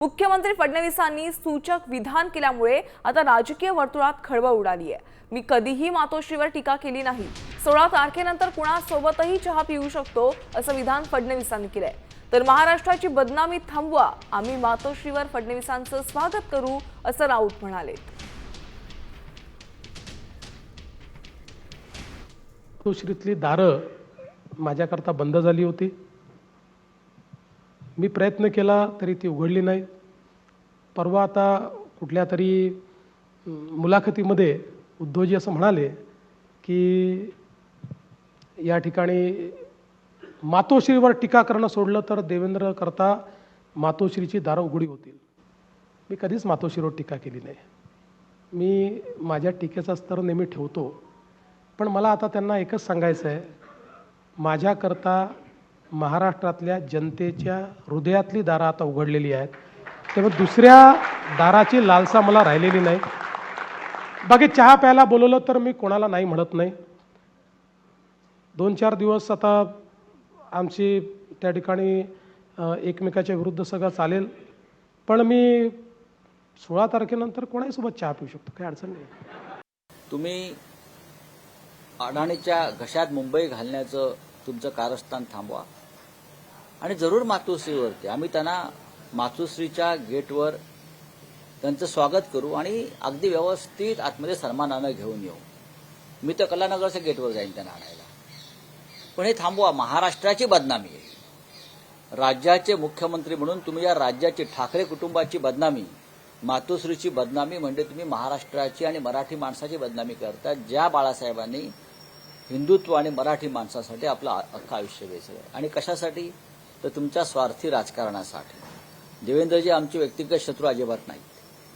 मुख्यमंत्री फडणवीसांनी सूचक विधान केल्यामुळे आता राजकीय वर्तुळात खळबळ उडाली आहे। मी कधीही मातोश्रीवर टीका केली नाही। 16 तारखेनंतर कुणासोबतही चहा पिऊ शकतो असं विधान फडणवीसांनी केलंय। तर महाराष्ट्राची बदनामी थांबवा, आम्ही मातोश्रीवर फडणवीसांचं स्वागत करू असं राऊत म्हणाले। मातोश्रीतली दारं माझ्याकरता बंद झाली होती। मी प्रयत्न केला तरी ती उघडली नाही। परवा आता कुठल्या तरी मुलाखतीमध्ये उद्धवजी असं म्हणाले की या ठिकाणी मातोश्रीवर टीका करणं सोडलं तर देवेंद्र करता मातोश्रीची दारं उघडी होतील। मी कधीच मातोश्रीवर टीका केली नाही। मी माझ्या टीकेचा स्तर नेहमी ठेवतो, पण मला आता त्यांना एकच सांगायचं आहे, माझ्याकरता महाराष्ट्रातल्या जनतेच्या हृदयातली दारं आता उघडलेली आहेत। तेव्हा दुसऱ्या दाराची लालसा मला राहिलेली नाही। बाकी चहा प्यायला बोलवलं तर मी कोणाला नाही म्हणत नाही। 2-4 दिवस आता आमची त्या ठिकाणी एकमेकाच्या विरुद्ध सगळं चालेल, पण मी 16 तारखेनंतर कोणाहीसोबत चहा पिऊ शकतो, काही अडचण नाही। तुम्ही अडाणीच्या घशात मुंबई घालण्याचं तुमचं कारस्थान थांबवा आणि जरूर मातोश्रीवरती आम्ही त्यांना मातोश्रीच्या गेटवर त्यांचं स्वागत करू आणि अगदी व्यवस्थित आतमध्ये सन्मानानं घेऊन येऊ। मी तर कलानगरच्या गेटवर जाईन त्यांना आणायला, पण हे थांबवा। महाराष्ट्राची बदनामी आहे। राज्याचे मुख्यमंत्री म्हणून तुम्ही या राज्याची ठाकरे कुटुंबाची बदनामी, मातोश्रीची बदनामी म्हणजे तुम्ही महाराष्ट्राची आणि मराठी माणसाची बदनामी करता, ज्या बाळासाहेबांनी हिंदुत्व आणि मराठी माणसासाठी आपलं अख्खं आयुष्य वेचलं। आणि कशासाठी? तर तुमच्या स्वार्थी राजकारणासाठी। देवेंद्रजी आमचे व्यक्तिगत शत्रू अजिबात नाहीत।